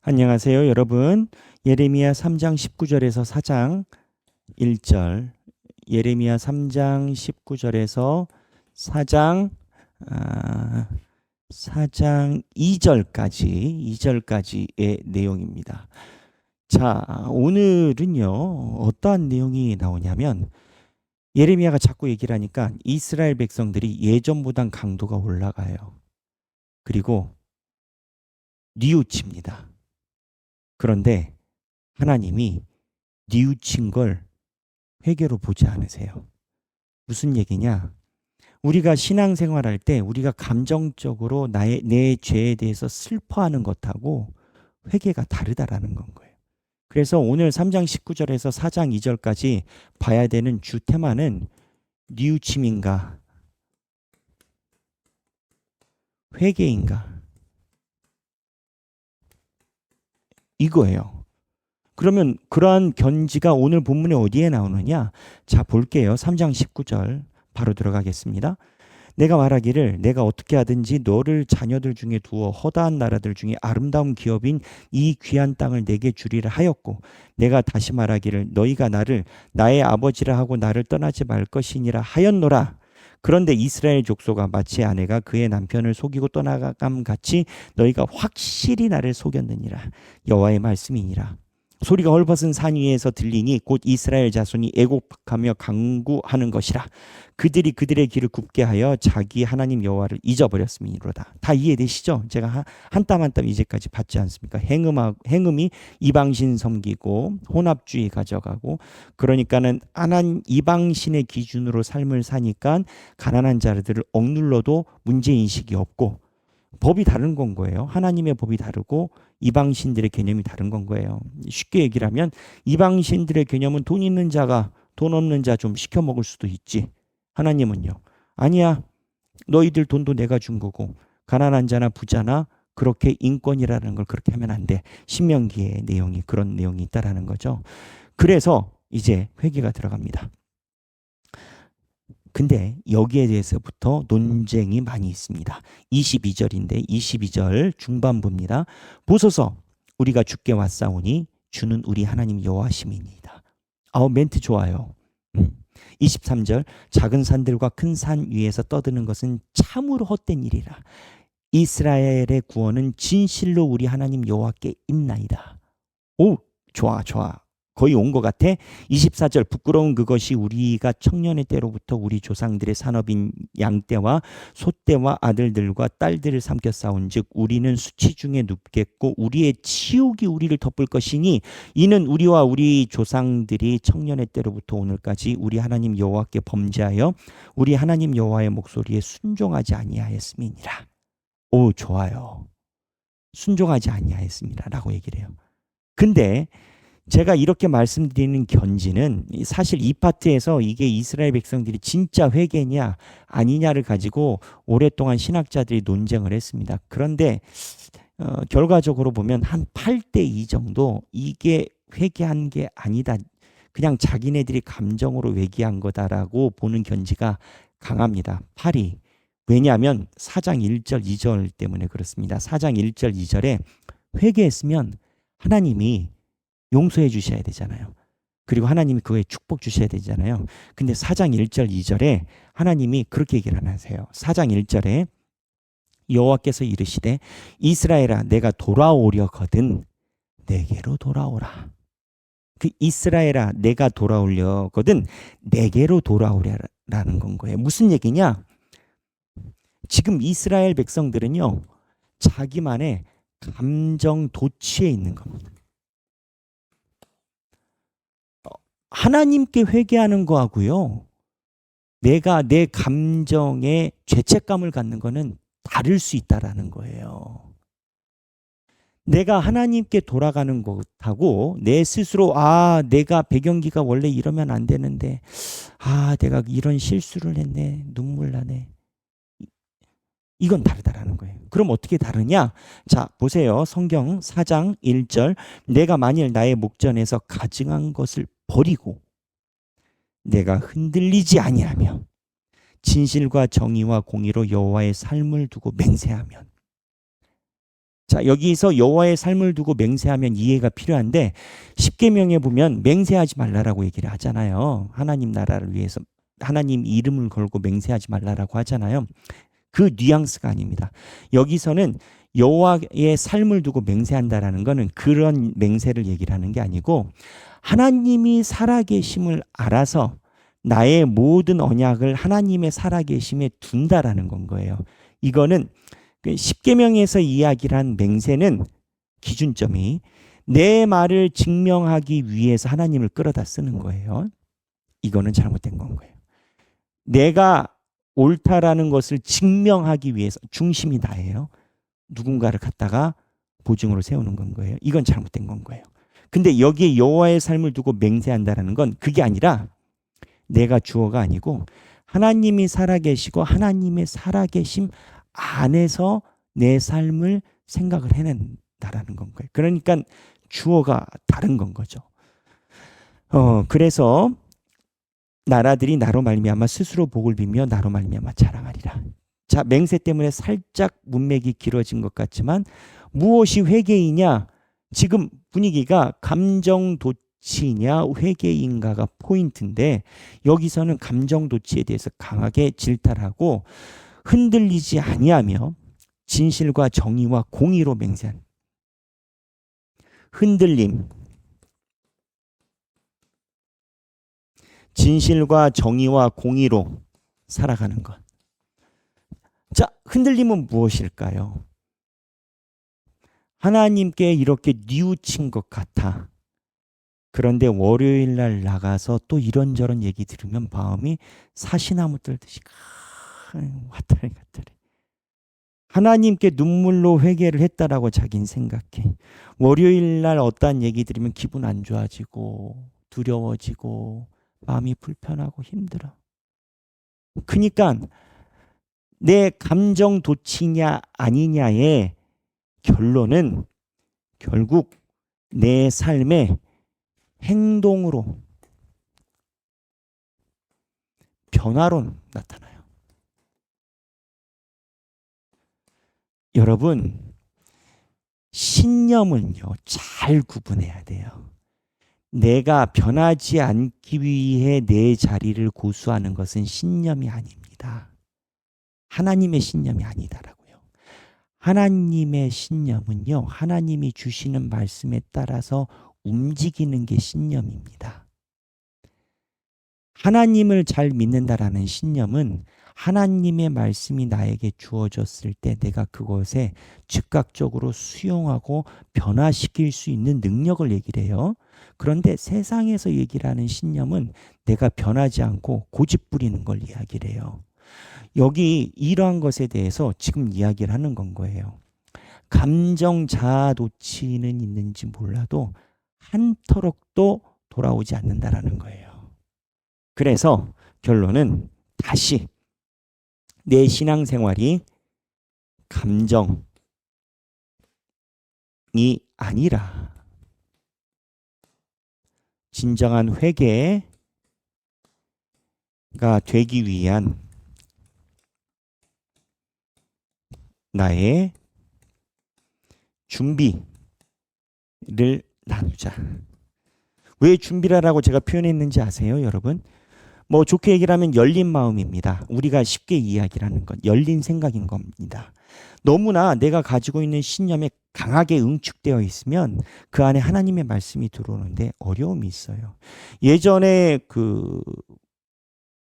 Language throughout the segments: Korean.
안녕하세요, 여러분. 예레미야 3장 19절에서 4장 1절, 예레미야 3장 19절에서 4장 4장 2절까지의 내용입니다. 자, 오늘은요. 어떠한 내용이 나오냐면 예레미야가 자꾸 얘기를 하니까 이스라엘 백성들이 예전보단 강도가 올라가요. 그리고 뉘우칩니다. 그런데 하나님이 뉘우친 걸 회개로 보지 않으세요. 무슨 얘기냐? 우리가 신앙생활할 때 우리가 감정적으로 내 죄에 대해서 슬퍼하는 것하고 회개가 다르다라는 건 거예요. 그래서 오늘 3장 19절에서 4장 2절까지 봐야 되는 주 테마는 뉘우침인가 회개인가 이거예요. 그러면 그러한 견지가 오늘 본문에 어디에 나오느냐? 자, 볼게요. 3장 19절 바로 들어가겠습니다. 내가 말하기를 내가 어떻게 하든지 너를 자녀들 중에 두어 허다한 나라들 중에 아름다운 기업인 이 귀한 땅을 내게 주리라 하였고, 내가 다시 말하기를 너희가 나를 나의 아버지라 하고 나를 떠나지 말 것이니라 하였노라. 그런데 이스라엘 족속아, 마치 아내가 그의 남편을 속이고 떠나감 같이 너희가 확실히 나를 속였느니라. 여호와의 말씀이니라. 소리가 헐벗은 산 위에서 들리니 곧 이스라엘 자손이 애곡하며 강구하는 것이라. 그들이 그들의 길을 굽게 하여 자기 하나님 여호와를 잊어버렸음이로다. 다 이해되시죠? 제가 한 땀 한 땀 이제까지 받지 않습니까? 행음이 이방신 섬기고 혼합주의 가져가고, 그러니까는 하나님 이방신의 기준으로 삶을 사니까 가난한 자들을 억눌러도 문제인식이 없고, 법이 다른 건 거예요. 하나님의 법이 다르고 이방신들의 개념이 다른 건 거예요. 쉽게 얘기를 하면 이방신들의 개념은 돈 있는 자가 돈 없는 자 좀 시켜 먹을 수도 있지. 하나님은요. 아니야. 너희들 돈도 내가 준 거고 가난한 자나 부자나 그렇게 인권이라는 걸 그렇게 하면 안 돼. 신명기의 내용이 그런 내용이 있다라는 거죠. 그래서 이제 회개가 들어갑니다. 근데 여기에 대해서부터 논쟁이 많이 있습니다. 22절인데 22절 중반부입니다. 보소서 우리가 주께 왔사오니 주는 우리 하나님 여호와심이니이다. 멘트 좋아요. 23절 작은 산들과 큰 산 위에서 떠드는 것은 참으로 헛된 일이라. 이스라엘의 구원은 진실로 우리 하나님 여호와께 있나이다. 오, 좋아. 거의 온 것 같아. 24절 부끄러운 그것이 우리가 청년의 때로부터 우리 조상들의 산업인 양떼와 소떼와 아들들과 딸들을 삼켜 싸운 즉 우리는 수치 중에 눕겠고 우리의 치욕이 우리를 덮을 것이니 이는 우리와 우리 조상들이 청년의 때로부터 오늘까지 우리 하나님 여호와께 범죄하여 우리 하나님 여호와의 목소리에 순종하지 아니하였음이니라. 오, 좋아요. 순종하지 아니하였습니다 라고 얘기를 해요. 근데 제가 이렇게 말씀드리는 견지는 사실 이 파트에서 이게 이스라엘 백성들이 진짜 회개냐 아니냐를 가지고 오랫동안 신학자들이 논쟁을 했습니다. 그런데 결과적으로 보면 한 8대2 정도 이게 회개한 게 아니다. 그냥 자기네들이 감정으로 회개한 거다라고 보는 견지가 강합니다. 8이. 왜냐하면 4장 1절 2절 때문에 그렇습니다. 4장 1절 2절에 회개했으면 하나님이 용서해 주셔야 되잖아요. 그리고 하나님이 그거에 축복 주셔야 되잖아요. 근데 4장 1절 2절에 하나님이 그렇게 얘기를 안 하세요. 4장 1절에 여호와께서 이르시되 이스라엘아 내가 돌아오려거든 내게로 돌아오라. 그 이스라엘아 내가 돌아오려거든 내게로 돌아오라라는 건 거예요. 무슨 얘기냐? 지금 이스라엘 백성들은요. 자기만의 감정 도취에 있는 겁니다. 하나님께 회개하는 거하고요. 내가 내 감정에 죄책감을 갖는 거는 다를 수 있다라는 거예요. 내가 하나님께 돌아가는 것하고 내 스스로 내가 배경기가 원래 이러면 안 되는데 내가 이런 실수를 했네. 눈물 나네. 이건 다르다라는 거예요. 그럼 어떻게 다르냐? 자, 보세요. 성경 4장 1절 내가 만일 나의 목전에서 가증한 것을 버리고 내가 흔들리지 아니하며 진실과 정의와 공의로 여호와의 삶을 두고 맹세하면 자, 여기서 여호와의 삶을 두고 맹세하면 이해가 필요한데 십계명에 보면 맹세하지 말라라고 얘기를 하잖아요. 하나님 나라를 위해서 하나님 이름을 걸고 맹세하지 말라라고 하잖아요. 그 뉘앙스가 아닙니다. 여기서는 여호와의 삶을 두고 맹세한다라는 것은 그런 맹세를 얘기를 하는 게 아니고 하나님이 살아계심을 알아서 나의 모든 언약을 하나님의 살아계심에 둔다라는 건 거예요. 이거는 십계명에서 이야기를 한 맹세는 기준점이 내 말을 증명하기 위해서 하나님을 끌어다 쓰는 거예요. 이거는 잘못된 건 거예요. 내가 옳다라는 것을 증명하기 위해서 중심이 나예요. 누군가를 갖다가 보증으로 세우는 건 거예요. 이건 잘못된 건 거예요. 근데 여기에 여호와의 삶을 두고 맹세한다라는 건 그게 아니라 내가 주어가 아니고 하나님이 살아계시고 하나님의 살아계심 안에서 내 삶을 생각을 해낸다라는 건 거예요. 그러니까 주어가 다른 건 거죠. 그래서 나라들이 나로 말미암아 스스로 복을 빌며 나로 말미암아 자랑하리라. 자, 맹세 때문에 살짝 문맥이 길어진 것 같지만 무엇이 회개이냐? 지금 분위기가 감정 도취냐 회개인가가 포인트인데 여기서는 감정 도취에 대해서 강하게 질타하고 흔들리지 아니하며 진실과 정의와 공의로 맹세한 흔들림, 진실과 정의와 공의로 살아가는 것. 자, 흔들림은 무엇일까요? 하나님께 이렇게 뉘우친 것 같아. 그런데 월요일 날 나가서 또 이런저런 얘기 들으면 마음이 사시나무 떨듯이 왔다리 갔다리. 하나님께 눈물로 회개를 했다라고 자기는 생각해. 월요일 날 어떠한 얘기 들으면 기분 안 좋아지고 두려워지고 마음이 불편하고 힘들어. 그러니까 내 감정 도취냐 아니냐의 결론은 결국 내 삶의 행동으로 변화로 나타나요. 여러분, 신념은요, 잘 구분해야 돼요. 내가 변하지 않기 위해 내 자리를 고수하는 것은 신념이 아닙니다. 하나님의 신념이 아니다라고요. 하나님의 신념은요, 하나님이 주시는 말씀에 따라서 움직이는 게 신념입니다. 하나님을 잘 믿는다라는 신념은 하나님의 말씀이 나에게 주어졌을 때 내가 그것에 즉각적으로 수용하고 변화시킬 수 있는 능력을 얘기를 해요. 그런데 세상에서 얘기를 하는 신념은 내가 변하지 않고 고집 부리는 걸 이야기를 해요. 여기 이러한 것에 대해서 지금 이야기를 하는 건 거예요. 감정 자아 도취는 있는지 몰라도 한 터럭도 돌아오지 않는다라는 거예요. 그래서 결론은 다시 내 신앙생활이 감정이 아니라 진정한 회개가 되기 위한 나의 준비를 나누자. 왜 준비라고 제가 표현했는지 아세요, 여러분? 뭐 좋게 얘기를 하면 열린 마음입니다. 우리가 쉽게 이야기를 하는 건 열린 생각인 겁니다. 너무나 내가 가지고 있는 신념에 강하게 응축되어 있으면 그 안에 하나님의 말씀이 들어오는데 어려움이 있어요. 예전에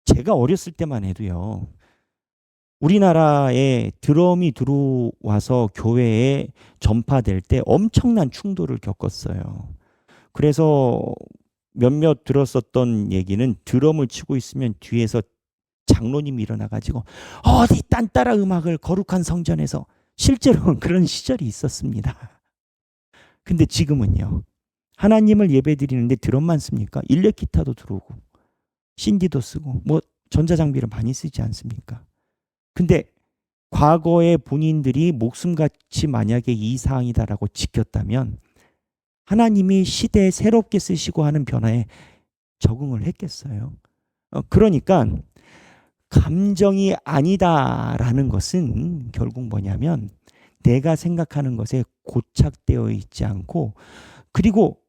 제가 어렸을 때만 해도요. 우리나라에 드럼이 들어와서 교회에 전파될 때 엄청난 충돌을 겪었어요. 그래서 몇몇 들었었던 얘기는 드럼을 치고 있으면 뒤에서 장로님이 일어나가지고 어디 딴따라 음악을 거룩한 성전에서 실제로 그런 시절이 있었습니다. 근데 지금은요. 하나님을 예배드리는데 드럼만 씁니까? 일렉 기타도 들어오고 신디도 쓰고 뭐 전자장비를 많이 쓰지 않습니까? 근데 과거에 본인들이 목숨같이 만약에 이 사항이다라고 지켰다면 하나님이 시대에 새롭게 쓰시고 하는 변화에 적응을 했겠어요. 그러니까 감정이 아니다라는 것은 결국 뭐냐면 내가 생각하는 것에 고착되어 있지 않고, 그리고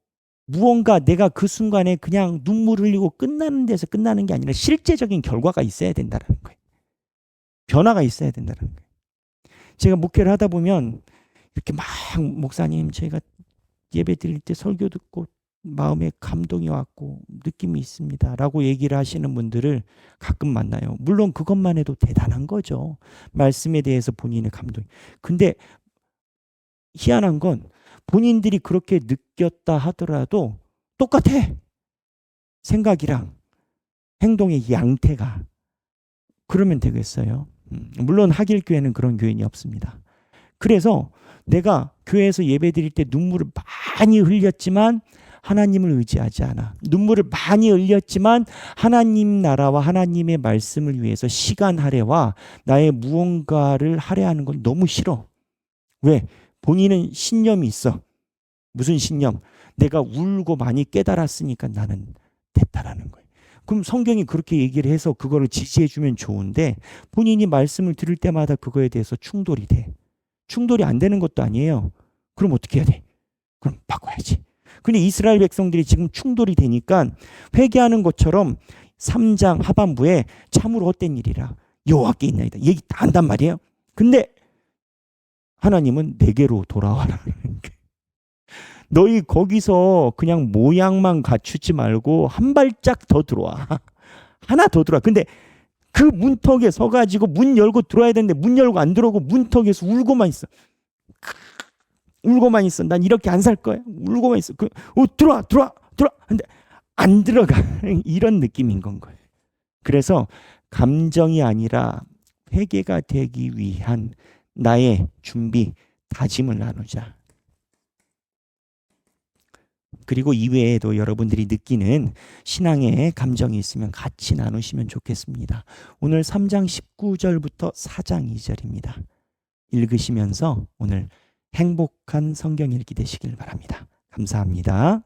무언가 내가 그 순간에 그냥 눈물 흘리고 끝나는 데서 끝나는 게 아니라 실제적인 결과가 있어야 된다는 거예요. 변화가 있어야 된다는 거예요. 제가 목회를 하다 보면 이렇게 막 목사님 제가 예배 드릴 때 설교 듣고 마음에 감동이 왔고 느낌이 있습니다 라고 얘기를 하시는 분들을 가끔 만나요. 물론 그것만 해도 대단한 거죠. 말씀에 대해서 본인의 감동이. 근데 희한한 건 본인들이 그렇게 느꼈다 하더라도 똑같아. 생각이랑 행동의 양태가. 그러면 되겠어요? 물론 하길교회는 그런 교인이 없습니다. 그래서 내가 교회에서 예배 드릴 때 눈물을 많이 흘렸지만 하나님을 의지하지 않아. 눈물을 많이 흘렸지만 하나님 나라와 하나님의 말씀을 위해서 시간 할애와 나의 무언가를 할애하는 건 너무 싫어. 왜? 본인은 신념이 있어. 무슨 신념? 내가 울고 많이 깨달았으니까 나는 됐다라는 거예요. 그럼 성경이 그렇게 얘기를 해서 그거를 지지해 주면 좋은데 본인이 말씀을 들을 때마다 그거에 대해서 충돌이 돼. 충돌이 안 되는 것도 아니에요. 그럼 어떻게 해야 돼? 그럼 바꿔야지. 근데 이스라엘 백성들이 지금 충돌이 되니까 회개하는 것처럼 3장 하반부에 참으로 헛된 일이라 여호와께 있나이다. 얘기 다 한단 말이에요. 근데 하나님은 내게로 돌아와라. 너희 거기서 그냥 모양만 갖추지 말고 한 발짝 더 들어와. 하나 더 들어와. 근데 그 문턱에 서가지고 문 열고 들어와야 되는데 문 열고 안 들어오고 문턱에서 울고만 있어. 울고만 있어. 난 이렇게 안 살 거야. 울고만 있어. 들어와. 근데 안 들어가. 이런 느낌인 건 거예요. 그래서 감정이 아니라 회개가 되기 위한 나의 준비, 다짐을 나누자. 그리고 이외에도 여러분들이 느끼는 신앙의 감정이 있으면 같이 나누시면 좋겠습니다. 오늘 3장 19절부터 4장 2절입니다. 읽으시면서 오늘 행복한 성경 읽기 되시길 바랍니다. 감사합니다.